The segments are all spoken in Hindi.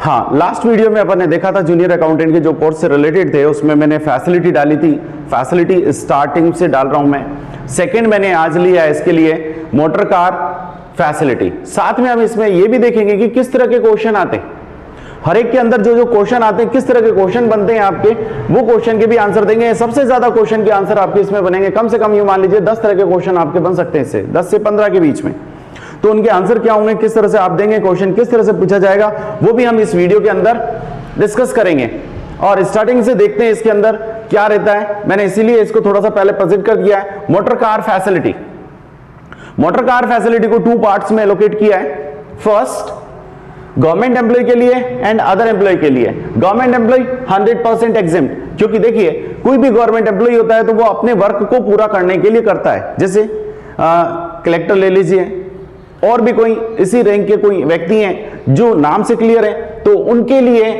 हाँ, लास्ट वीडियो में अपन ने देखा था जूनियर अकाउंटेंट के जो कोर्स से रिलेटेड थे, उसमें मैंने फैसिलिटी डाली थी। फैसिलिटी स्टार्टिंग से डाल रहा हूं मैं। सेकंड मैंने आज लिया है इसके लिए मोटर कार फैसिलिटी। साथ में हम इसमें यह भी देखेंगे कि किस तरह के क्वेश्चन आते हैं, हर एक के अंदर जो जो क्वेश्चन आते हैं, किस तरह के क्वेश्चन बनते हैं आपके, वो क्वेश्चन के भी आंसर देंगे। सबसे ज्यादा क्वेश्चन के आंसर आपके इसमें बनेंगे, कम से कम ये मान लीजिए 10 तरह के क्वेश्चन आपके बन सकते हैं, इससे 10 से 15 के बीच में। तो उनके आंसर क्या होंगे, किस तरह से आप देंगे, क्वेश्चन किस तरह से पूछा जाएगा, वो भी हम इस वीडियो के अंदर डिस्कस करेंगे। और स्टार्टिंग से देखते हैं इसके अंदर क्या रहता है। मैंने इसीलिए इसको थोड़ा सा पहले प्रेजेंट कर दिया है। Motor car facility, motor car facility को 2 पार्ट्स में एलोकेट किया है। फर्स्ट गवर्नमेंट एम्प्लॉय के लिए एंड अदर एम्प्लॉय के लिए। गवर्नमेंट एम्प्लॉय 100% एग्जेम्प्ट, क्योंकि देखिए कोई भी गवर्नमेंट एम्प्लॉय होता है तो वो अपने वर्क को पूरा करने के लिए करता है। जैसे कलेक्टर ले लीजिए, और भी कोई इसी रैंक के कोई व्यक्ति हैं जो नाम से क्लियर है, तो उनके लिए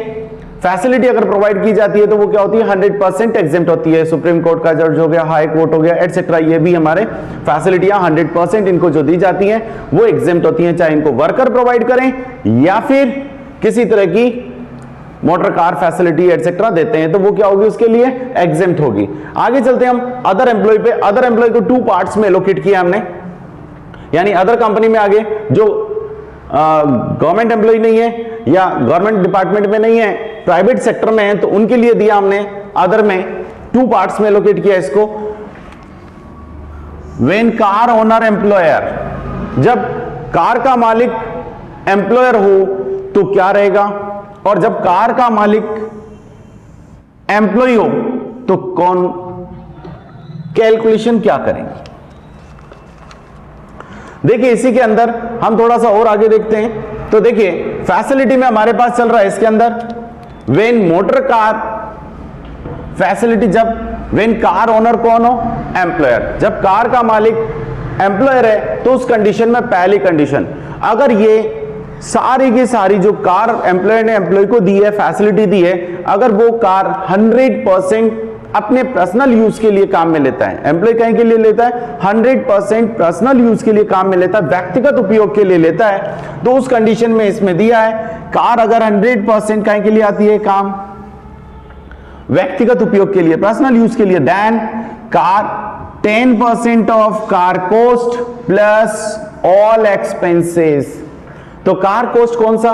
फैसिलिटी अगर प्रोवाइड की जाती है तो वो क्या होती है, 100% एग्जेम्प्ट होती है। सुप्रीम कोर्ट का जज हो गया, हाई कोर्ट हो गया, एटसेट्रा, ये भी हमारे फैसिलिटियां 100% इनको जो दी जाती हैं वो एग्जेम्प्ट होती हैं, चाहे इनको वर्कर प्रोवाइड करें या फिर किसी तरह की मोटर कार फैसिलिटी एटसेट्रा देते हैं, तो वो क्या होगी, उसके लिए एग्जेम्प्ट होगी। आगे चलते हैं हम अदर एम्प्लॉय पे। अदर एम्प्लॉय को 2 पार्ट्स में एलोकेट किया हमने, यानी अदर कंपनी में आगे जो गवर्नमेंट एम्प्लॉय नहीं है या गवर्नमेंट डिपार्टमेंट में नहीं है, प्राइवेट सेक्टर में है, तो उनके लिए दिया हमने अदर में 2 पार्ट्स में एलोकेट किया इसको। व्हेन कार ओनर एम्प्लॉयर, जब कार का मालिक एम्प्लॉयर हो तो क्या रहेगा, और जब कार का मालिक एम्प्लॉय हो तो कौन कैलकुलेशन क्या करेंगे। देखिए इसी के अंदर हम थोड़ा सा और आगे देखते हैं। तो देखिए फैसिलिटी में हमारे पास चल रहा है इसके अंदर व्हेन मोटर कार फैसिलिटी, जब व्हेन कार ओनर कौन हो, एम्प्लॉयर। जब कार का मालिक एम्प्लॉयर है तो उस कंडीशन में पहली कंडीशन, अगर ये सारी की सारी जो कार एम्प्लॉयर ने एम्प्लॉय को दी है, फैसिलिटी दी है, अगर वो कार 100% अपने पर्सनल यूज के लिए काम में लेता है, एम्प्लॉय कहीं के लिए लेता है, 100% पर्सनल यूज के लिए काम में लेता है, व्यक्तिगत उपयोग के लिए लेता है, तो उस कंडीशन में इसमें दिया है कार अगर 100% कहीं के लिए आती है काम, व्यक्तिगत उपयोग के लिए, पर्सनल यूज के लिए, then car 10% of car cost plus all expenses. तो कार कोस्ट कौन सा,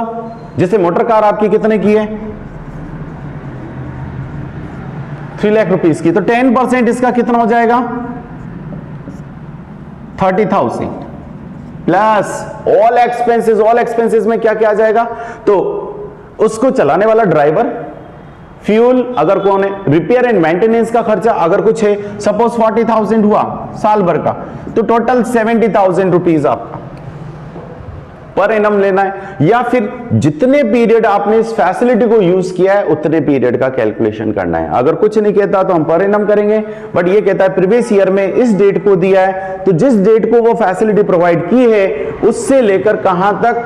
जैसे मोटर कार आपकी कितने की है, 3 लाख रुपीस की, तो 10% इसका कितना हो जाएगा, 30,000 plus all expenses. All expenses में क्या क्या आ जाएगा, तो उसको चलाने वाला ड्राइवर, फ्यूल अगर कौन है, रिपेयर एंड मेंटेनेंस का खर्चा अगर कुछ है, सपोज 40,000 हुआ साल भर का, तो टोटल 70,000 रुपीज आपका पर एनम लेना है, या फिर जितने पीरियड आपने इस फैसिलिटी को यूज किया है उतने पीरियड का कैलकुलेशन करना है। अगर कुछ नहीं कहता तो हम पर एनम करेंगे, बट ये कहता है प्रीवियस ईयर में इस डेट को दिया है, तो जिस डेट को वो फैसिलिटी प्रोवाइड की है उससे लेकर कहां तक,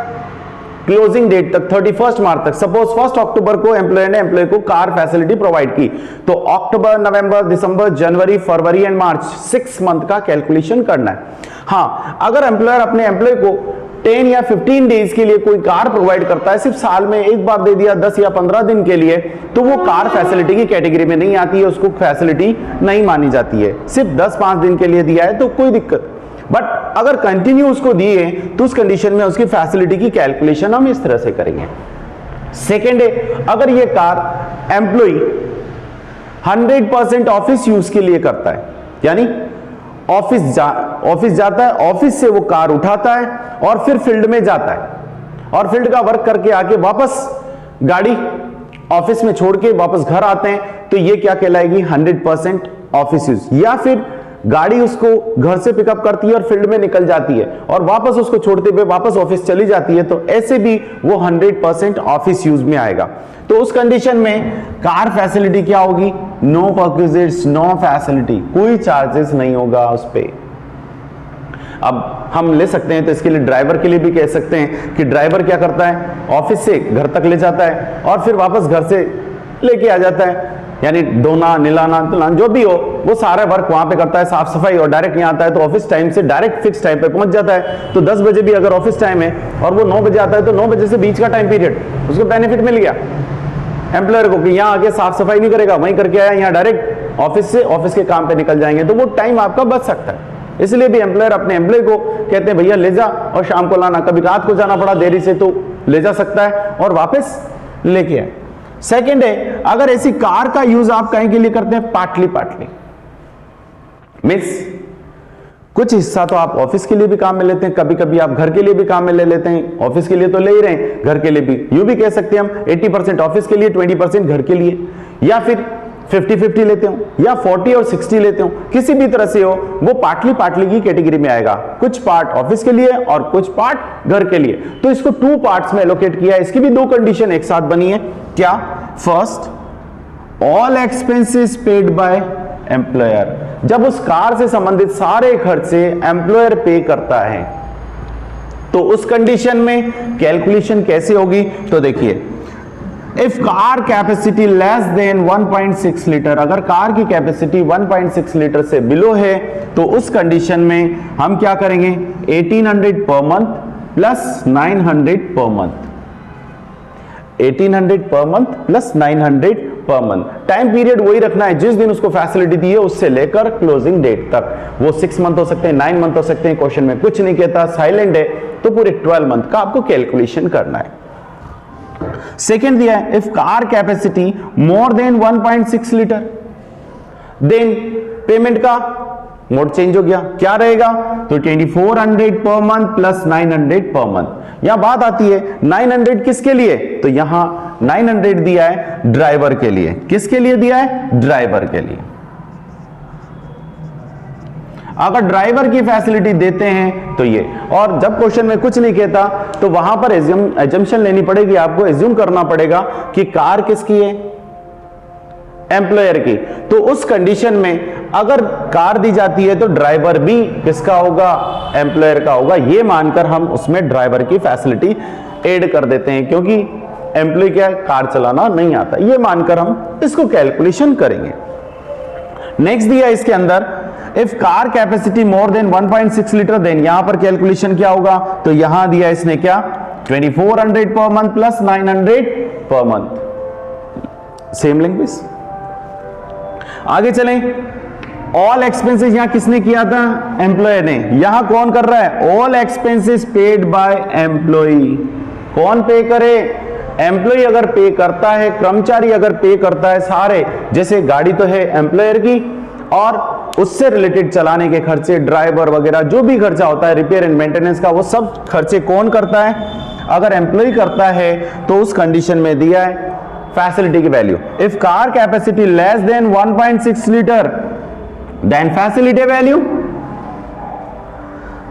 क्लोजिंग डेट तक 31 मार्च तक। सपोज 1 अक्टूबर को एम्प्लॉयर ने एम्प्लॉय को कार फैसिलिटी प्रोवाइड की, तो अक्टूबर, नवंबर, दिसंबर, जनवरी, फरवरी एंड मार्च 6 मंथ का कैलकुलेशन करना है। हाँ, अगर एम्प्लॉयर अपने एम्प्लॉय को 10 या 15 डेज के लिए कोई कार प्रोवाइड करता है, सिर्फ साल में एक बार दे दिया 10 या 15 दिन के लिए, तो वो कार फैसिलिटी की कैटेगरी में नहीं आती है, उसको फैसिलिटी नहीं मानी जाती है। सिर्फ 10-5 दिन के लिए दिया है तो कोई दिक्कत, बट अगर कंटिन्यू उसको दिए तो उस कंडीशन में उसकी फैसिलिटी की कैलकुलेशन हम इस तरह से करेंगे। सेकेंड है, अगर ये कार एम्प्लॉय 100% ऑफिस यूज के लिए करता है, यानी ऑफिस जाता है, ऑफिस से वो कार उठाता है और फिर फील्ड में जाता है, और फील्ड का वर्क करके आके वापस गाड़ी ऑफिस में छोड़ के वापस घर आते हैं, तो ये क्या कहलाएगी, 100% ऑफिस यूज। या फिर गाड़ी उसको घर से पिकअप करती है और फील्ड में निकल जाती है और वापस उसको छोड़ते हुए वापस ऑफिस चली जाती है, तो ऐसे भी वो 100% ऑफिस यूज में आएगा। तो उस कंडीशन में कार फैसिलिटी क्या होगी, नो परक्विजिट्स, नो फैसिलिटी, कोई चार्जेस नहीं होगा उस पे। अब हम ले सकते हैं, तो इसके लिए ड्राइवर के लिए भी कह सकते हैं कि ड्राइवर क्या करता है, ऑफिस से घर तक ले जाता है और फिर वापस घर से लेके आ जाता है, यानी धोना, निलाना, तुलाना जो भी हो, वो सारा वर्क वहां पे करता है, साफ सफाई, और डायरेक्ट यहाँ आता है तो ऑफिस टाइम से डायरेक्ट फिक्स टाइम पे पहुंच जाता है। तो 10 बजे भी अगर ऑफिस टाइम है और वो 9 बजे आता है तो 9 बजे से बीच का टाइम पीरियड उसको बेनिफिट मिल गया एम्प्लॉयर को कि यहाँ आके साफ सफाई नहीं करेगा, वहीं करके आया, यहाँ डायरेक्ट ऑफिस से ऑफिस के काम पे निकल जाएंगे, तो वो टाइम आपका बच सकता है। इसलिए भी एम्प्लॉयर अपने एम्प्लॉय को कहते हैं भैया ले जा और शाम को लाना, कभी रात को जाना पड़ा देरी से तो ले जा सकता है और वापस लेके आए। सेकेंड है, अगर ऐसी कार का यूज आप कहीं के लिए करते हैं, पार्टली मीन्स कुछ हिस्सा तो आप ऑफिस के लिए भी काम में लेते हैं, कभी कभी आप घर के लिए भी काम में ले लेते हैं, ऑफिस के लिए तो ले ही रहे हैं, घर के लिए भी, यूं भी कह सकते हैं हम 80% ऑफिस के लिए 20% घर के लिए, या फिर 50-50 लेते हो या 40 और 60 लेते हो, किसी भी तरह से हो वो पार्टली की कैटेगरी में आएगा। कुछ पार्ट ऑफिस के लिए और कुछ पार्ट घर के लिए, तो इसको 2 पार्ट्स में एलोकेट किया है। इसकी भी 2 कंडीशन एक साथ बनी है। क्या? First, all expenses paid by employer, जब उस कार से संबंधित सारे खर्चे एम्प्लॉयर पे करता है तो उस कंडीशन में कैलकुलेशन कैसे होगी? तो देखिए, if car capacity less then 1.6 litre, अगर कार की कैपेसिटी 1.6 लीटर से बिलो है तो उस कंडीशन में हम क्या करेंगे? 1800 per month plus 900 per month, 1800 per month plus 900 per month. Time period वही रखना है जिस दिन उसको फैसिलिटी दी है उससे लेकर क्लोजिंग डेट तक। वो 6 मंथ हो सकते हैं, 9 मंथ हो सकते हैं, क्वेश्चन में कुछ नहीं कहता, साइलेंट है, तो पूरे 12 मंथ का आपको कैलकुलेशन करना है। सेकेंड दिया है, if car capacity more than 1.6 litre, then payment का मोड चेंज हो गया, क्या रहेगा? तो 2400 per month plus 900 per month. यहां बात आती है 900 किसके लिए? तो यहां 900 दिया है ड्राइवर के लिए। किसके लिए दिया है? ड्राइवर के लिए। अगर ड्राइवर की फैसिलिटी देते हैं तो ये, और जब क्वेश्चन में कुछ नहीं कहता तो वहां पर एजम्पशन लेनी पड़ेगी, आपको एज्यूम करना पड़ेगा कि कार किसकी है? एम्प्लॉयर की। तो उस कंडीशन में अगर कार दी जाती है तो ड्राइवर भी किसका होगा? एम्प्लॉयर का होगा। ये मानकर हम उसमें ड्राइवर की फैसिलिटी ऐड कर देते हैं, क्योंकि एम्प्लॉय क्या, कार चलाना नहीं आता, ये मानकर हम इसको कैलकुलेशन करेंगे। नेक्स्ट दिया इसके अंदर, if car capacity more than 1.6 litre, then यहां पर कैलकुलेशन क्या होगा? तो यहां दिया इसने क्या? 2400 per month plus 900 per month. Same language. आगे चलें, ऑल एक्सपेंसेस यहां किसने किया था? एम्प्लॉयर ने। यहां कौन कर रहा है? All expenses paid by employ. कौन पे करे? एम्प्लॉय अगर पे करता है, कर्मचारी अगर पे करता है सारे, जैसे गाड़ी तो है एम्प्लॉयर की, और उससे रिलेटेड चलाने के खर्चे, ड्राइवर वगैरह जो भी खर्चा होता है, रिपेयर एंड मेंटेनेंस का, वो सब खर्चे कौन करता है? अगर एम्प्लॉय करता है तो उस कंडीशन में दिया है फैसिलिटी की value, if car capacity less then 1.6 litre then facility value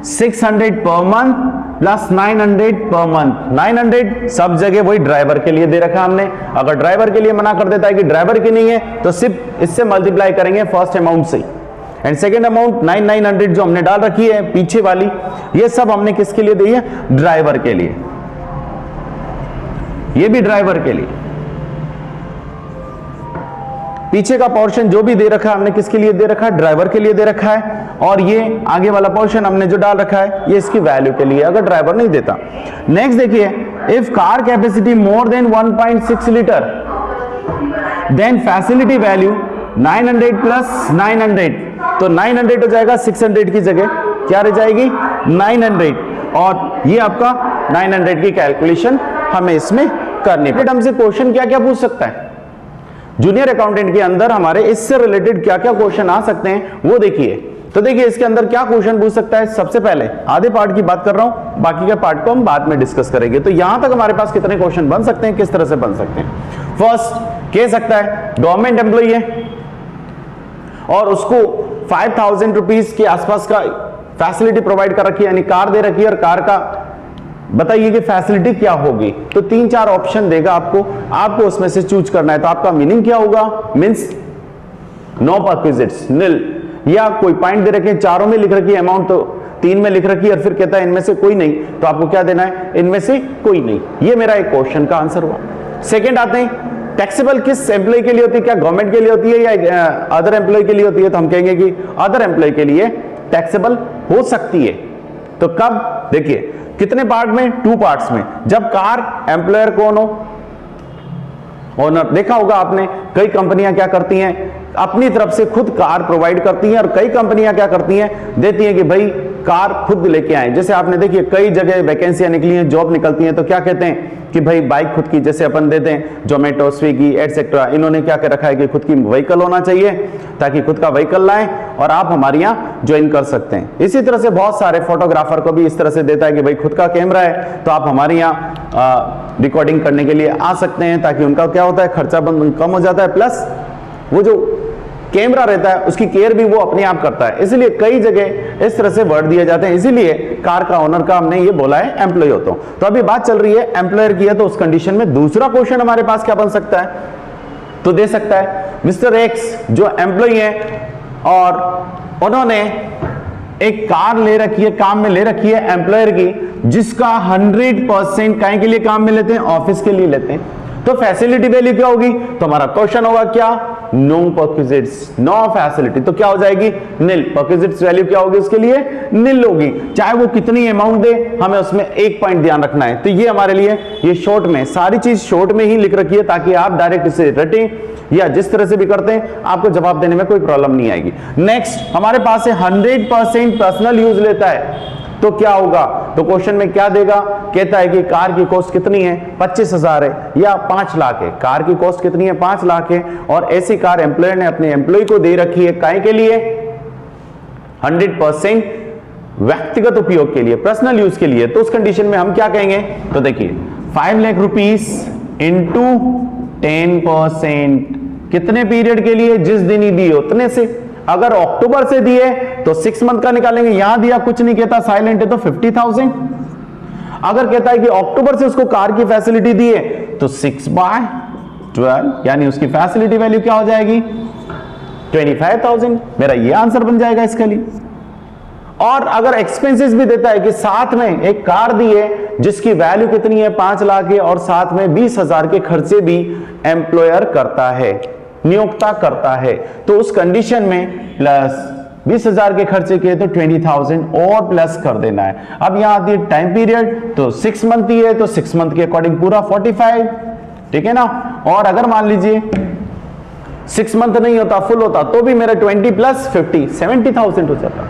600 per month plus 900 पर मंथ। 900 सब जगह वही ड्राइवर के लिए दे रखा हमने। अगर ड्राइवर के लिए मना कर देता है कि ड्राइवर की नहीं है तो सिर्फ इससे मल्टीप्लाई करेंगे फर्स्ट अमाउंट से, एंड सेकेंड अमाउंट 900 जो हमने डाल रखी है पीछे वाली, ये सब हमने किसके लिए दी है? ड्राइवर के लिए। ये भी ड्राइवर के लिए। पीछे का पोर्शन जो भी दे रखा है हमने किसके लिए दे रखा है? ड्राइवर के लिए दे रखा है। और ये आगे वाला पोर्शन हमने जो डाल रखा है ये इसकी वैल्यू के लिए, अगर ड्राइवर नहीं देता। नेक्स्ट देखिए, if car capacity more than 1.6 litre then facility value 900 plus 900, तो 900 हो जाएगा 600 की जगह, क्या रह जाएगी? 900। और ये आपका 900 की कैलकुलेशन हमें इसमें करनी है। हमसे क्वेश्चन क्या क्या पूछ सकता है जूनियर अकाउंटेंट के अंदर? हमारे इससे रिलेटेड क्या क्या क्वेश्चन आ सकते हैं वो देखिए। तो देखिए इसके अंदर क्या क्वेश्चन पूछ सकता है। सबसे पहले आधे पार्ट की बात कर रहा हूं, बाकी के पार्ट को हम बाद में डिस्कस करेंगे। तो यहां तक हमारे पास कितने क्वेश्चन बन सकते हैं, किस तरह से बन सकते हैं? फर्स्ट कह सकता है गवर्नमेंट एम्प्लॉई है और उसको 5000 रुपीज के आसपास का फैसिलिटी प्रोवाइड कर रखी है, यानी कार दे रखी है, और कार का बताइए कि फैसिलिटी क्या होगी। तो 3-4 ऑप्शन देगा आपको उसमें से चूज करना है। तो आपका मीनिंग क्या होगा? मींस नो परक्विजिट्स, निल, या कोई पॉइंट दे रखे, चारों में लिख रखी है अमाउंट, तो 3 में लिख रखी है और फिर कहता है इनमें से कोई नहीं, तो आपको क्या देना है? इनमें से कोई नहीं। ये मेरा एक क्वेश्चन का आंसर हुआ। सेकेंड आते हैं, टैक्सेबल किस एम्प्लॉय के लिए होती है, क्या गवर्नमेंट के लिए होती है या अदर एम्प्लॉय के लिए होती है? तो हम कहेंगे कि अदर एम्प्लॉय के लिए टैक्सेबल हो सकती है। तो कब? देखिए कितने पार्ट में? 2 पार्ट्स में। जब कार एम्प्लॉयर कौन हो? ओनर। देखा होगा आपने कई कंपनियां क्या करती हैं, अपनी तरफ से खुद कार प्रोवाइड करती हैं, और कई कंपनियां क्या करती हैं, देती हैं कि भाई कार खुद लेके आए। जैसे आपने देखिए कई जगह वैकेंसियां निकली हैं, जॉब निकलती हैं, तो क्या कहते हैं कि भाई बाइक खुद की, जैसे अपन देते हैं जोमेटो, स्विगी एटसेट्रा, इन्होंने क्या कर रखा है कि खुद की व्हीकल होना चाहिए, ताकि खुद का व्हीकल लाएं और आप हमारे यहाँ ज्वाइन कर सकते हैं। इसी तरह से बहुत सारे फोटोग्राफर को भी इस तरह से देता है कि भाई खुद का कैमरा है तो आप हमारे यहाँ रिकॉर्डिंग करने के लिए आ सकते हैं, ताकि उनका क्या होता है, खर्चा कम हो जाता है, प्लस वो जो कैमरा रहता है उसकी केयर भी वो अपने आप करता है। इसलिए कई जगह इस तरह से वर्ड दिए जाते हैं, इसीलिए कार का ओनर का हमने ये बोला है एम्प्लॉय होता हूं। तो अभी बात चल रही है एम्प्लॉयर की है, तो उस कंडीशन में दूसरा क्वेश्चन हमारे पास क्या बन सकता है, तो दे सकता है मिस्टर एक्स जो एम्प्लॉय है और उन्होंने एक कार ले रखी है, काम में ले रखी है एम्प्लॉयर की, जिसका 100% काहे के लिए काम में लेते हैं, ऑफिस के लिए लेते हैं। तो फैसिलिटी वैल्यू क्या होगी, तो हमारा क्वेश्चन होगा क्या, नो परक्विजिट्स, नो फैसिलिटी, तो क्या हो जाएगी, निल। परक्विजिट्स वैल्यू क्या होगी उसके लिए, निल होगी, चाहे वो कितनी अमाउंट दे, हमें उसमें एक पॉइंट ध्यान रखना है। तो ये हमारे लिए, ये शॉर्ट में, सारी चीज शॉर्ट में ही लिख रखी है, ताकि आप डायरेक्ट इसे रटें या जिस तरह से भी करते हैं आपको जवाब देने में कोई प्रॉब्लम नहीं आएगी। नेक्स्ट हमारे पास है 100% पर्सनल यूज लेता है, तो क्या होगा, तो क्वेश्चन में क्या देगा, कहता है कि कार की कॉस्ट कितनी है, 25,000 है या 5 लाख है। कार की कॉस्ट कितनी है, 5 लाख है, और ऐसी कार एम्प्लॉयर ने अपने एम्प्लॉय को दे रखी है, काहे के लिए, 100% व्यक्तिगत उपयोग के लिए, पर्सनल यूज के लिए। तो उस कंडीशन में हम क्या कहेंगे, तो देखिए 5 लाख रुपीस इंटू 10%, कितने पीरियड के लिए, जिस दिन ही दिए उतने से। अगर अक्टूबर से दिए तो 6 मंथ का निकालेंगे, यहां दिया कुछ नहीं कहता, साइलेंट है, तो 50,000। अगर कहता है कि अक्टूबर से उसको कार की फैसिलिटी दी है, तो 6/12, यानी उसकी फैसिलिटी वैल्यू क्या हो जाएगी, 25,000। मेरा ये आंसर बन जाएगा इसके लिए। और अगर एक्सपेंसेस भी देता है कि साथ में एक कार दी है जिसकी वैल्यू कितनी है, 5 लाख है, और साथ में 20,000 के खर्चे भी एम्प्लॉयर करता है, नियोक्ता करता है, तो उस कंडीशन में प्लस 20,000 के खर्चे किए तो 20,000 और प्लस कर देना है। अब यहां आती है टाइम पीरियड, तो 6 मंथ ही है, तो 6 मंथ के अकॉर्डिंग पूरा 45, ठीक है ना। और अगर मान लीजिए 6 मंथ नहीं होता, फुल होता, तो भी मेरा 20 प्लस 50 70,000 हो जाता,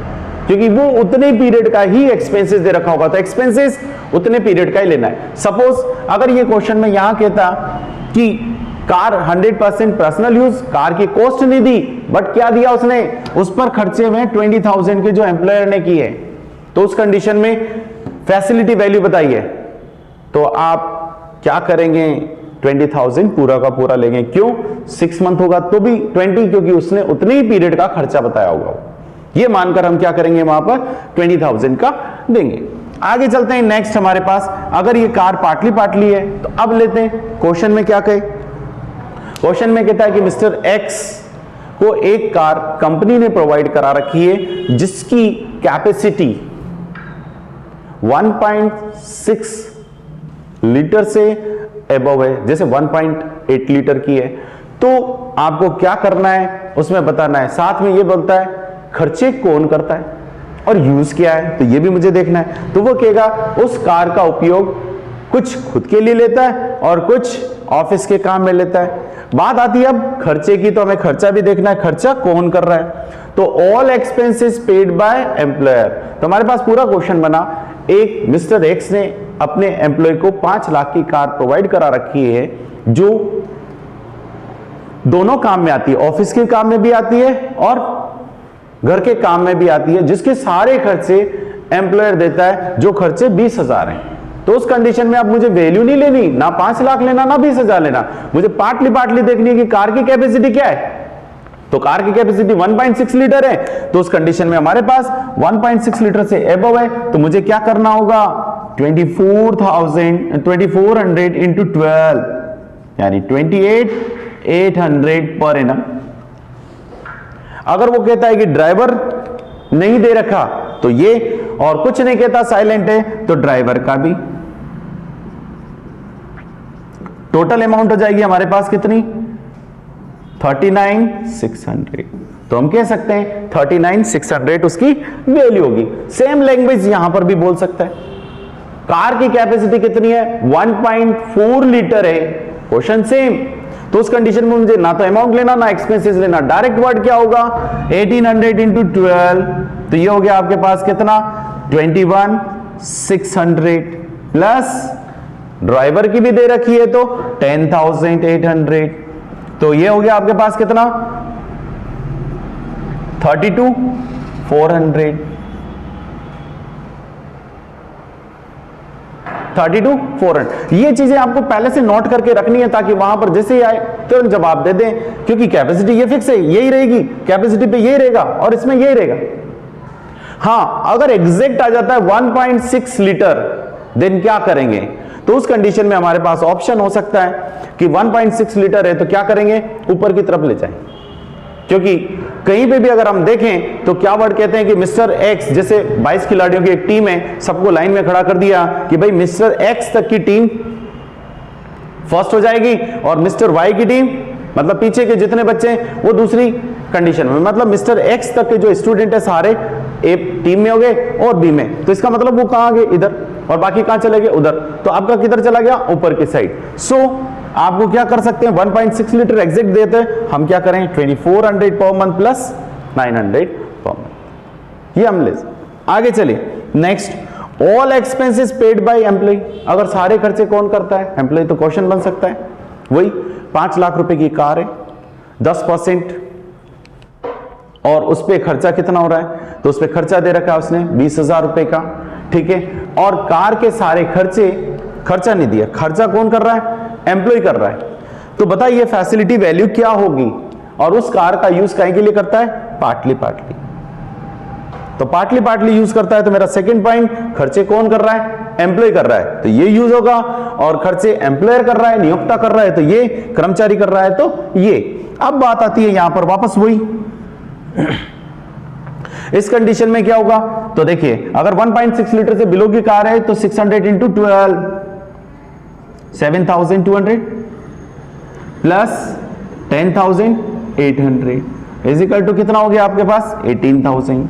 क्योंकि वो उतने पीरियड का ही एक्सपेंसेस दे रखा होगा, तो एक्सपेंसेस उतने पीरियड का ही लेना है। सपोज अगर ये क्वेश्चन में यहां कहता कि कार 100% पर्सनल यूज, कार की कॉस्ट नहीं दी, बट क्या दिया उसने, उस पर खर्चे में 20,000 के जो एम्प्लॉयर ने किए, तो उस कंडीशन में फैसिलिटी वैल्यू बताइए, तो आप क्या करेंगे, 20,000 पूरा का पूरा लेंगे। क्यों, 6 मंथ होगा तो भी 20, क्योंकि उसने उतने ही पीरियड का खर्चा बताया होगा। ये मानकर हम क्या करेंगे, वहां पर 20,000 का देंगे। आगे चलते हैं, नेक्स्ट हमारे पास अगर ये कार पार्टली है, तो अब लेते हैं क्वेश्चन में क्या कहे। क्वेश्चन में कहता है कि मिस्टर एक्स को एक कार कंपनी ने प्रोवाइड करा रखी है, जिसकी कैपेसिटी 1.6 लीटर से एबव है, जैसे 1.8 लीटर की है, तो आपको क्या करना है उसमें बताना है। साथ में ये बोलता है खर्चे कौन करता है और यूज क्या है, तो ये भी मुझे देखना है। तो वो कहेगा उस कार का उपयोग कुछ खुद के लिए लेता है और कुछ ऑफिस के काम में लेता है। बात आती है अब खर्चे की, तो हमें खर्चा भी देखना है, खर्चा कौन कर रहा है, तो all expenses paid by employer. तो हमारे पास पूरा क्वेश्चन बना, एक मिस्टर एक्स ने अपने एम्प्लॉय को 5 लाख की कार प्रोवाइड करा रखी है, जो दोनों काम में आती है, ऑफिस के काम में भी आती है और घर के काम में भी आती है, जिसके सारे खर्चे एम्प्लॉयर देता है, जो खर्चे 20,000 हैं। तो उस कंडीशन में अब मुझे वैल्यू नहीं लेनी, ना 5 लाख लेना ना 20,000 लेना, मुझे पार्टली देखनी है कि कार की कैपेसिटी क्या है। तो कार की कैपेसिटी 1.6 लीटर है, तो उस कंडीशन में हमारे पास 1.6 लीटर से एबव है, तो मुझे क्या करना होगा, 2400 इंटू 12, यानी 28,800 पर एनम। अगर वो कहता है कि ड्राइवर नहीं दे रखा, तो ये, और कुछ नहीं कहता साइलेंट है, तो ड्राइवर का भी टोटल अमाउंट हो जाएगी हमारे पास कितनी, 39,600। तो हम कह सकते हैं 39,600 उसकी वैल्यू होगी। सेम लैंग्वेज यहां पर भी बोल सकता है। कार की कैपेसिटी कितनी है, 1.4 लीटर है, क्वेश्चन सेम। तो उस कंडीशन में मुझे ना तो अमाउंट लेना ना एक्सपेंसेस लेना, डायरेक्ट वर्ड क्या होगा, 1800 इंटू 12, तो ये हो गया आपके पास कितना, 21,600 प्लस ड्राइवर की भी दे रखी है तो 10,800, तो ये हो गया आपके पास कितना, 32,400। 32,400 ये चीजें आपको पहले से नोट करके रखनी है ताकि वहां पर जैसे ही आए तुरंत जवाब दे दें, क्योंकि कैपेसिटी ये फिक्स है, यही रहेगी, कैपेसिटी पे यही रहेगा और इसमें यही रहेगा। हाँ, अगर एग्जैक्ट आ जाता है 1.6 लीटर देन क्या करेंगे, तो उस कंडीशन में हमारे पास ऑप्शन हो सकता है कि 1.6 लीटर है तो क्या करेंगे, ऊपर की तरफ ले जाएं, क्योंकि कहीं पे भी अगर हम देखें तो क्या वर्ड कहते हैं कि मिस्टर एक्स, जैसे 22 खिलाड़ियों की एक टीम है, सबको लाइन में खड़ा कर दिया कि भाई मिस्टर एक्स तक की टीम फर्स्ट हो जाएगी और मिस्टर वाई की टीम, मतलब पीछे के जितने बच्चे हैं वो दूसरी कंडीशन में, मतलब मिस्टर एक्स तक के जो स्टूडेंट है सारे ए टीम में हो गए और बी में, तो इसका मतलब वो कहां गए, इधर, और बाकी कहां चले गए, उधर। तो आपका किधर चला गया, ऊपर की साइड। सो आपको क्या कर सकते हैं, 1.6 लीटर एग्जैक्ट देते हैं, हम क्या करें, 2400 per month plus 900 per month, ये हम ले। आगे चलिए next, all expenses paid by employ. अगर सारे खर्चे कौन करता है, एम्प्लॉय, तो क्वेश्चन बन सकता है वही 5 लाख रुपए की कार है, 10% और उस पर खर्चा कितना हो रहा है, तो उस पर खर्चा दे रखा है उसने 20,000 रुपए का, ठीक है। और कार के सारे खर्चे, खर्चा नहीं दिया, खर्चा कौन कर रहा है, एम्प्लॉय कर रहा है। तो बताइए फैसिलिटी वैल्यू क्या होगी, और उस कार का यूज कहीं के लिए करता है, पार्टली पार्टली, तो पार्टली पार्टली यूज करता है। तो मेरा सेकंड पॉइंट, खर्चे कौन कर रहा है, एम्प्लॉय कर रहा है, तो ये यूज होगा, और खर्चे एम्प्लॉयर कर रहा है, नियोक्ता कर रहा है, तो ये कर्मचारी कर रहा है, तो ये। अब बात आती है यहां पर वापस वही इस कंडीशन में क्या होगा, तो देखिए अगर 1.6 लीटर से बिलो की कार है तो 600 into 12, 7,200 plus 10,800 is equal to कितना हो गया आपके पास, 18,000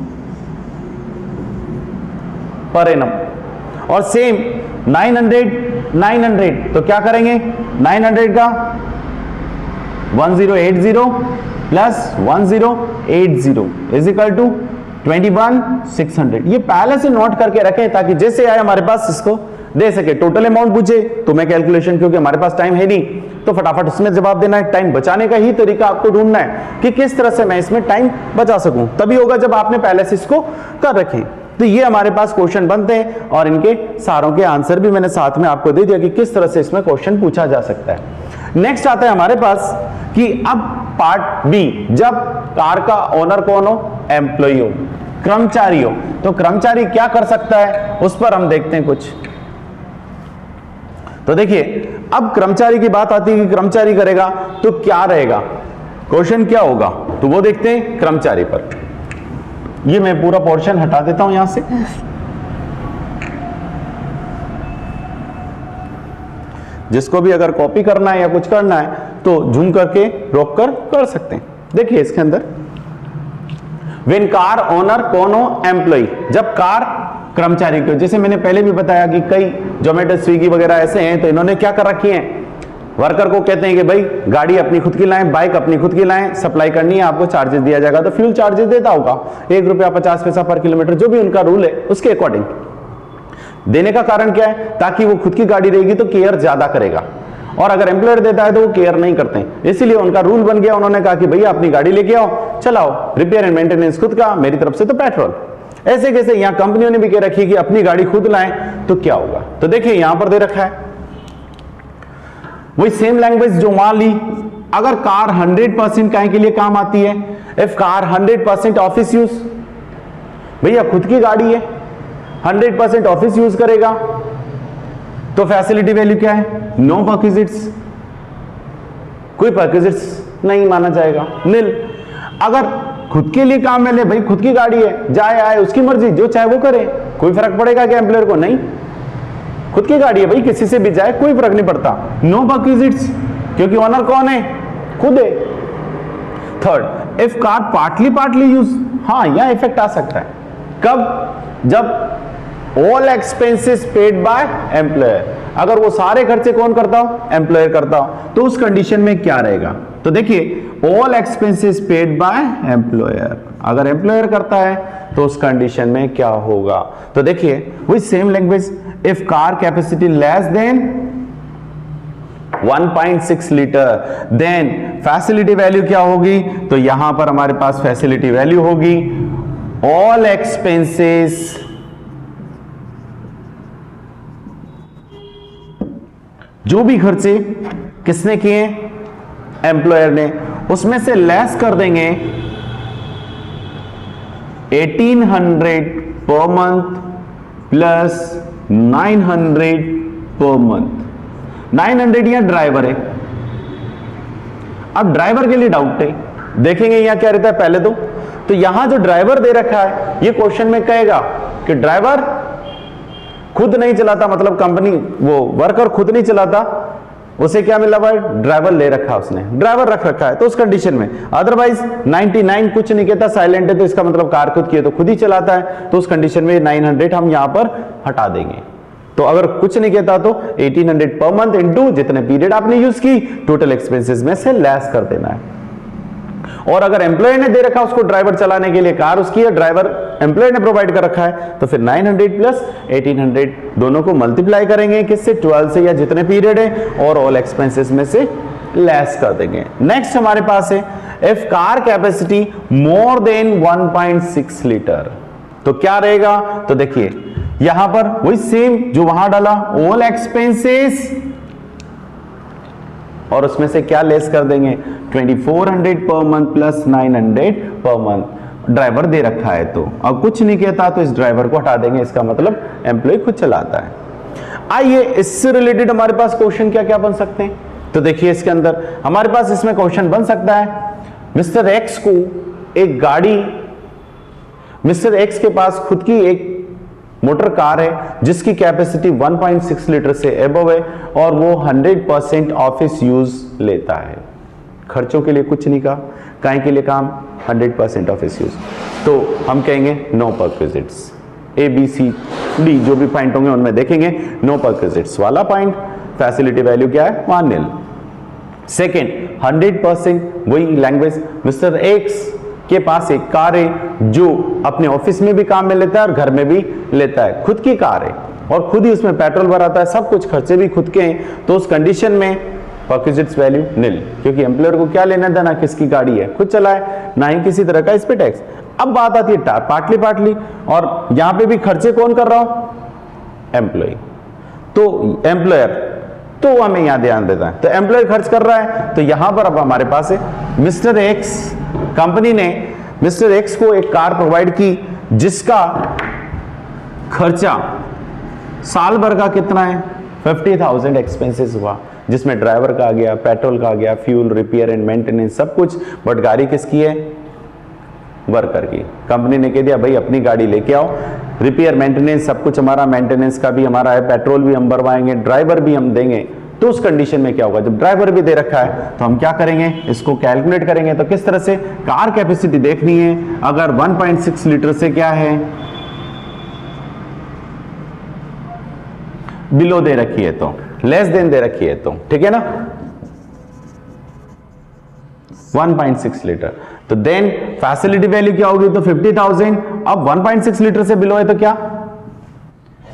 पर एनम। और सेम 900 तो क्या करेंगे, 900 का 1080 प्लस 1080 इज इक्वल टू 21,600। ये पहले से नोट करके रखें ताकि जैसे आए हमारे पास इसको दे सके। टोटल अमाउंट पूछे तो मैं कैलकुलेशन, क्योंकि हमारे पास टाइम है नहीं, तो फटाफट उसमें जवाब देना है। टाइम बचाने का ही तरीका आपको ढूंढना है कि किस तरह से मैं इसमें टाइम बचा सकूं, तभी होगा जब आपने पहले से इसको कर रखे। तो ये हमारे पास क्वेश्चन बनते हैं और इनके सारों के आंसर भी मैंने साथ में आपको दे दिया कि किस तरह से इसमें क्वेश्चन पूछा जा सकता है। नेक्स्ट आता है हमारे पास कि अब पार्ट बी, जब कार का ओनर कौन हो, एम्प्लॉय हो, कर्मचारी हो, तो कर्मचारी क्या कर सकता है उस पर हम देखते हैं कुछ। तो देखिए अब कर्मचारी की बात आती है कि कर्मचारी करेगा तो क्या रहेगा, क्वेश्चन क्या होगा, तो वो देखते हैं कर्मचारी पर। ये मैं पूरा पोर्शन हटा देता हूं यहां से, जिसको भी अगर कॉपी करना है या कुछ करना है तो जूम करके रोक कर सकते हैं। देखिए इसके अंदर व्हेन कार ओनर कौन हो, एम्प्लॉय, जब कार कर्मचारी को, जैसे मैंने पहले भी बताया कि कई जोमेटो स्विगी वगैरह ऐसे हैं तो इन्होंने क्या कर रखी है, वर्कर को कहते हैं कि भाई गाड़ी अपनी खुद की लाएं, बाइक अपनी खुद की लाएं, सप्लाई करनी है, आपको चार्जेस दिया जाएगा, तो फ्यूल चार्जेस देता होगा ₹1.50 पर किलोमीटर, जो भी उनका रूल है उसके अकॉर्डिंग देने का कारण क्या है, ताकि वो खुद की गाड़ी रहेगी तो केयर ज्यादा करेगा, और अगर एम्प्लॉयर देता है तो वो केयर नहीं करते हैं, इसीलिए उनका रूल बन गया। उन्होंने कहा कि भैया अपनी गाड़ी लेके आओ, चलाओ, रिपेयर एंड मेंटेनेंस खुद का, मेरी तरफ से तो पेट्रोल। ऐसे कैसे यहां कंपनियों ने भी कह रखी है कि अपनी गाड़ी खुद लाएं तो क्या होगा। तो देखिए यहां पर दे रखा है वही सेम लैंग्वेज जो मान ली, अगर कार 100% काहे के लिए काम आती है, इफ कार 100% ऑफिस यूज, भैया खुद की गाड़ी है 100% ऑफिस यूज करेगा तो फैसिलिटी वैल्यू क्या है, नो परक्विजिट्स, कोई परक्विजिट्स नहीं माना जाएगा, नील। अगर खुद के लिए काम में ले, भाई खुद की गाड़ी है, जाए आए उसकी मर्जी, जो चाहे वो करे, कोई फर्क पड़ेगा क्या एम्प्लॉयर को, नहीं। खुद की गाड़ी है भाई, किसी से भी जाए कोई फर्क नहीं पड़ता, नो परक्विजिट्स, क्योंकि ओनर कौन है, खुद है। Third, if car partly use, हाँ यह इफेक्ट आ सकता है, कब, जब all expenses paid by employer, अगर वो सारे खर्चे कौन करता हो, एम्प्लॉयर करता हो, तो उस कंडीशन में क्या रहेगा, तो देखिए all expenses paid by employer, अगर एम्प्लॉयर करता है तो उस कंडीशन में क्या होगा, तो देखिए वही same language, if car capacity less then 1.6 litre then facility value क्या होगी, तो यहां पर हमारे पास फैसिलिटी वैल्यू होगी ऑल एक्सपेंसेस जो भी खर्चे किसने किए, एम्प्लॉयर ने, उसमें से लेस कर देंगे 1800 पर मंथ प्लस 900 पर मंथ। 900 यहां ड्राइवर है, अब ड्राइवर के लिए डाउट है, देखेंगे यहां क्या रहता है पहले तो यहां जो ड्राइवर दे रखा है, ये क्वेश्चन में कहेगा कि ड्राइवर खुद नहीं चलाता, मतलब कंपनी वो वर्कर खुद नहीं चलाता, उसे क्या मिला भाई, ड्राइवर ले रखा है, उसने ड्राइवर रख रखा है, तो उस कंडीशन में, अदरवाइज 99 कुछ नहीं कहता, साइलेंट है, तो इसका मतलब कार खुद की है तो खुद ही चलाता है, तो उस कंडीशन में 900 हम यहां पर हटा देंगे। तो अगर कुछ नहीं कहता तो 1800 पर मंथ इनटू जितने पीरियड आपने यूज की, टोटल एक्सपेंसेस में से लेस कर देना है। और अगर एम्प्लॉय ने दे रखा उसको ड्राइवर चलाने के लिए, कार उसकी है, ड्राइवर एम्प्लॉय ने प्रोवाइड कर रखा है, तो फिर 900 प्लस 1800 दोनों को मल्टीप्लाई करेंगे किससे, 12 से, या जितने पीरियड है, और ऑल एक्सपेंसेस में से लेस कर देंगे। नेक्स्ट हमारे पास है if car capacity more than 1.6 litre, तो क्या रहेगा, तो देखिए यहां पर वही सेम जो वहां डाला, ऑल एक्सपेंसेस, और उसमें से क्या लेस कर देंगे, 2400 per month plus 900 per month, driver दे रखा है तो, अब कुछ नहीं कहता तो इस ड्राइवर को हटा देंगे, इसका मतलब एम्प्लॉय खुद चलाता है। आइए इससे रिलेटेड हमारे पास क्वेश्चन क्या क्या बन सकते हैं, तो देखिए इसके अंदर हमारे पास इसमें क्वेश्चन बन सकता है, मिस्टर एक्स को एक गाड़ी, मिस्टर एक्स के पास खुद की एक मोटर कार है जिसकी कैपेसिटी 1.6 लीटर से एबव है, और वो 100% ऑफिस यूज लेता है, खर्चों के लिए कुछ नहीं कहा, काहे के लिए काम, 100% ऑफिस यूज, तो हम कहेंगे no perquisites, A B C D जो भी पॉइंट होंगे उनमें देखेंगे नो परक्विजिट्स वाला पॉइंट, फैसिलिटी वैल्यू क्या है, 1 nil। सेकेंड 100% वही लैंग्वेज, मिस्टर एक्स के पास एक कार है जो अपने ऑफिस में भी काम में लेता है और घर में भी लेता है, खुद की कार है और खुद ही उसमें पेट्रोल भराता है, सब कुछ खर्चे भी खुद के हैं, तो उस कंडीशन में परक्विजिट्स वैल्यू निल, क्योंकि एम्प्लॉयर को क्या लेना देना, किसकी गाड़ी है, खुद चलाए, ना ही किसी तरह का इस पे टैक्स। अब बात आती है पार्टली, और यहां पे भी खर्चे कौन कर रहा हो, एम्प्लॉय, तो एम्प्लॉयर, तो हमें यहां ध्यान देता है, तो एम्प्लॉयर खर्च कर रहा है, तो यहां पर अब हमारे पास है मिस्टर एक्स, कंपनी ने मिस्टर एक्स को एक कार प्रोवाइड की जिसका खर्चा साल भर का कितना है, 50,000 एक्सपेंसेस हुआ, जिसमें ड्राइवर का आ गया, पेट्रोल का आ गया, फ्यूल, रिपेयर एंड मेंटेनेंस सब कुछ, बट गाड़ी किसकी है, वर्कर की। कंपनी ने कह दिया भाई अपनी गाड़ी लेके आओ, रिपेयर मेंटेनेंस सब कुछ हमारा, मेंटेनेंस का भी हमारा है, पेट्रोल भी हम भरवाएंगे, ड्राइवर भी हम देंगे, तो उस कंडीशन में क्या होगा, जब ड्राइवर भी दे रखा है तो हम क्या करेंगे, इसको कैलकुलेट करेंगे, तो किस तरह से, कार कैपेसिटी देखनी है, अगर 1.6 लीटर से क्या है, बिलो दे रखी है तो, लेस देन दे रखी है तो, ठीक है ना, 1.6 लीटर, तो देन फैसिलिटी वैल्यू क्या होगी, तो 50,000, अब 1.6 लीटर से बिलो है तो क्या,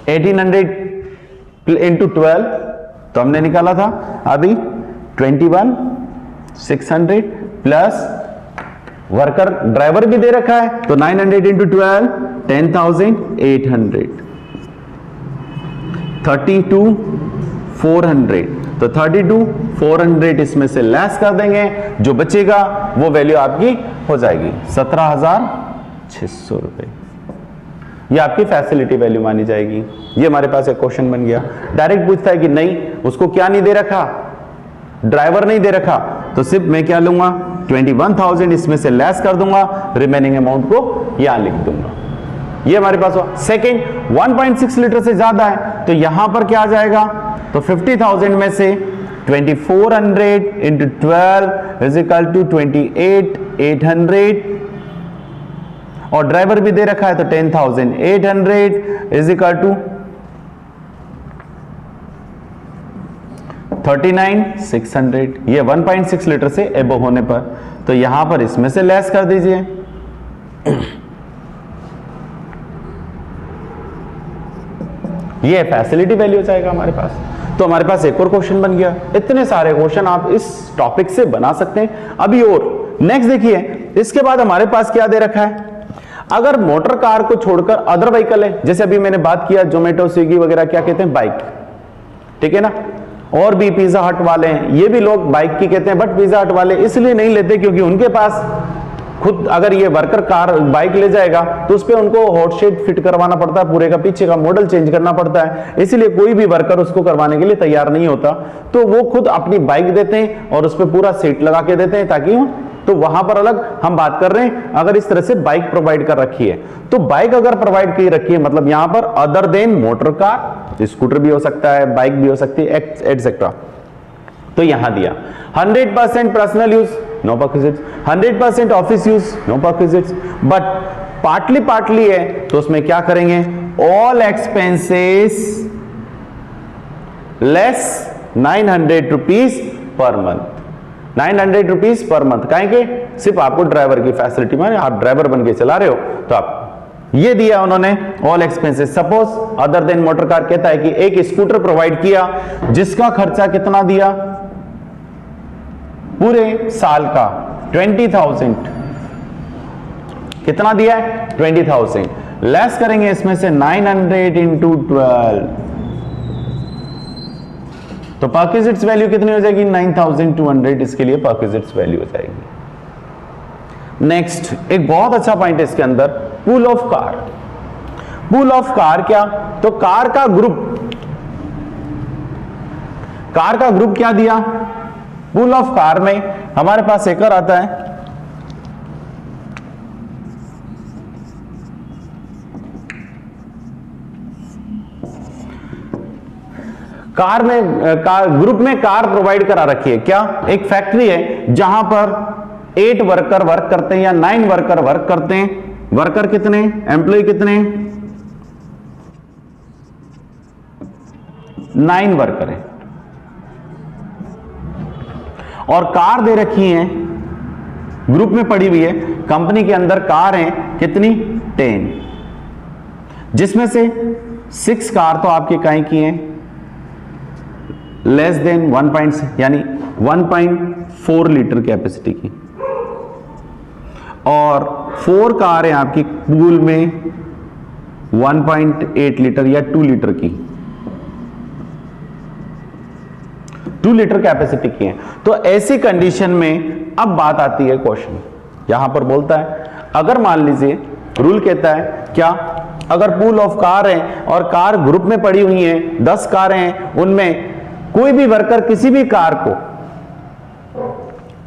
1800 इंटू 12, तो हमने निकाला था अभी 21,600 प्लस वर्कर ड्राइवर भी दे रखा है, तो 900 इंटू 12, 10,800, 32,400, तो 32,400 इसमें से लेस कर देंगे, जो बचेगा वो वैल्यू आपकी हो जाएगी 17,600 रुपए, ये आपकी फैसिलिटी वैल्यू मानी जाएगी। ये हमारे पास एक क्वेश्चन बन गया, डायरेक्ट पूछता है कि नहीं उसको क्या नहीं दे रखा, ड्राइवर नहीं दे रखा, तो सिर्फ मैं क्या लूंगा 21,000 इसमें से लेस कर दूंगा, रिमेनिंग अमाउंट को यहां लिख दूंगा, ये हमारे पास हुआ। सेकेंड 1.6 लीटर से ज्यादा है तो यहां पर क्या आ जाएगा, तो 50,000 में से 2400 इंटू 12 इज इक्वल टू 28,800 और ड्राइवर भी दे रखा है तो 10,800 इज इक्वल टू 39,600। ये 1.6 लीटर से एबो होने पर, तो यहां पर इसमें से लेस कर दीजिए। ये फैसिलिटी वैल्यू हो जाएगा हमारे पास। तो हमारे पास एक और क्वेश्चन बन गया। इतने सारे क्वेश्चन आप इस टॉपिक से बना सकते हैं। अभी और नेक्स्ट देखिए, इसके बाद हमारे पास क्या दे रखा है, अगर मोटर कार को छोड़कर अदर व्हीकल है, जैसे अभी मैंने बात किया जोमेटो स्विगी वगैरह क्या कहते हैं, बाइक, ठीक है ना, और भी पिज्जा हट वाले हैं, ये भी लोग बाइक की कहते हैं, बट पिज्जा हट वाले इसलिए नहीं लेते क्योंकि उनके पास खुद अगर ये वर्कर कार बाइक ले जाएगा तो उस पर उनको हॉट शेड फिट करवाना पड़ता है, पूरे का पीछे का मॉडल चेंज करना पड़ता है, इसलिए कोई भी वर्कर उसको करवाने के लिए तैयार नहीं होता। तो वो खुद अपनी बाइक देते हैं और उस पर पूरा सीट लगा के देते हैं ताकि, तो वहां पर अलग हम बात कर रहे हैं। अगर इस तरह से बाइक प्रोवाइड कर रखी है, तो बाइक अगर प्रोवाइड की रखी है मतलब यहां पर other than motor car, scooter भी हो सकता है, बाइक भी हो सकती है, एटसेट्रा। तो यहां दिया 100% personal use, no perquisites, 100% office use, no perquisites, but partly है तो उसमें क्या करेंगे, all expenses less 900 rupees per month, 900 rupees per month. कहेंगे सिर्फ आपको ड्राइवर की फैसिलिटी में, आप ड्राइवर बन के चला रहे हो तो आप ये दिया उन्होंने all expenses. Suppose other than motor car कहता है कि एक स्कूटर प्रोवाइड किया जिसका खर्चा कितना दिया पूरे साल का 20,000, कितना दिया है 20,000, लेस करेंगे इसमें से 900 इंटू 12, तो परक्विजिट्स वैल्यू कितनी हो जाएगी 9,200, इसके लिए परक्विजिट्स वैल्यू हो जाएगी। नेक्स्ट एक बहुत अच्छा पॉइंट है इसके अंदर, pool of car. Pool of car क्या, तो कार का ग्रुप क्या दिया, पूल ऑफ कार में हमारे पास एक और आता है, कार में ग्रुप में कार प्रोवाइड करा रखी है। क्या, एक फैक्ट्री है जहां पर 8 वर्कर वर्क करते हैं या 9 वर्कर वर्क करते हैं। वर्कर कितने, एम्प्लॉय कितने, 9 वर्कर है, और कार दे रखी है, ग्रुप में पड़ी हुई है, कंपनी के अंदर कार है कितनी 10, जिसमें से 6 कार तो आपके काहे की हैं लेस देन 1.6 यानी 1.4 लीटर कैपेसिटी की, और 4 कार है आपकी पूल में 1.8 लीटर या 2 लीटर की, 2 लीटर कैपेसिटी की है। तो ऐसी कंडीशन में अब बात आती है क्वेश्चन, यहां पर बोलता है अगर मान लीजिए रूल कहता है क्या, अगर पूल ऑफ कार है और कार ग्रुप में पड़ी हुई है, 10 कारें हैं, उनमें कोई भी वर्कर किसी भी कार को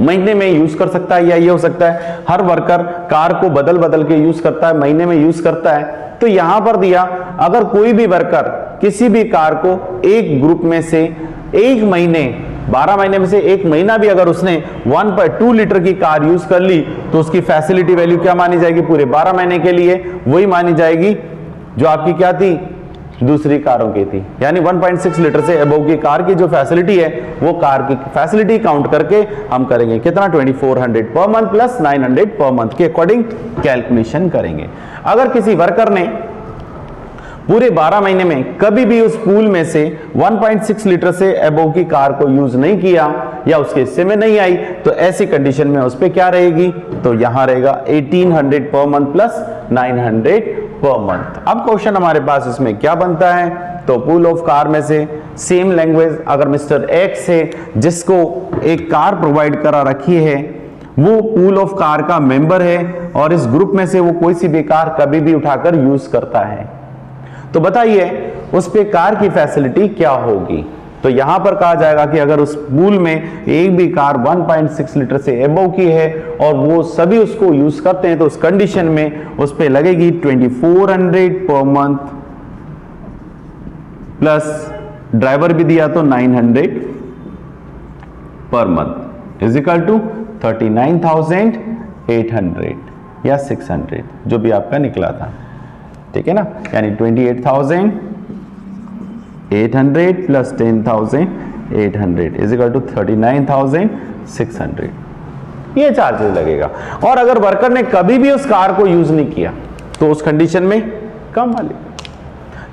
महीने में यूज कर सकता है, या ये हो सकता है हर वर्कर कार को बदल बदल के यूज करता है, महीने में यूज करता है। तो यहां पर दिया अगर कोई भी वर्कर किसी भी कार को एक ग्रुप में से एक महीने, 12 महीने में से एक महीना भी अगर उसने 1.2 लीटर की कार यूज कर ली तो उसकी फैसिलिटी वैल्यू क्या मानी जाएगी, पूरे 12 महीने के लिए वही मानी जाएगी जो आपकी क्या थी, दूसरी कारों की थी। यानी 1.6 लीटर से अबव की कार की जो फैसिलिटी है वो कार की फैसिलिटी काउंट करके हम करेंगे कितना 2400 per month plus 900 per month के अकॉर्डिंग कैलकुलेशन करेंगे। अगर किसी वर्कर ने पूरे 12 महीने में कभी भी उस पूल में से 1.6 लीटर से अबव की कार को यूज नहीं किया या उसके हिस्से में नहीं आई, तो ऐसी कंडीशन में उस पे क्या रहेगी, तो यहां रहेगा 1800 per month plus 900 per month. अब क्वेश्चन हमारे पास इसमें क्या बनता है, तो पूल ऑफ कार में से सेम लैंग्वेज, अगर मिस्टर एक्स है जिसको एक कार प्रोवाइड करा रखी है, वो पूल ऑफ कार का मेंबर है और इस ग्रुप में से वो कोई सी भी कार कभी भी उठाकर यूज करता है, तो बताइए उस पे कार की फैसिलिटी क्या होगी। तो यहां पर कहा जाएगा कि अगर उस पूल में एक भी कार 1.6 लीटर से अबव की है और वो सभी उसको यूज करते हैं, तो उस कंडीशन में उस पे लगेगी 2400 पर मंथ प्लस ड्राइवर भी दिया तो 900 per month is equal to 39,800 या 600 जो भी आपका निकला था, ठीक है ना। यानी 28,800 प्लस 10,800 इज इक्वल टू 39,600 ये चार्जेस लगेगा। और अगर वर्कर ने कभी भी उस कार को यूज नहीं किया तो उस कंडीशन में कम वाली।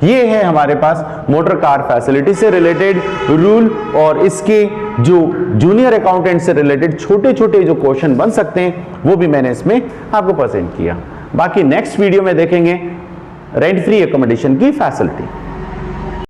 ये है हमारे पास मोटर कार फैसिलिटी से रिलेटेड रूल, और इसके जो जूनियर अकाउंटेंट से रिलेटेड छोटे छोटे जो क्वेश्चन बन सकते हैं वो भी मैंने इसमें आपको प्रेजेंट किया। बाकी नेक्स्ट वीडियो में देखेंगे रेंट फ्री एकोमोडेशन की फैसिलिटी।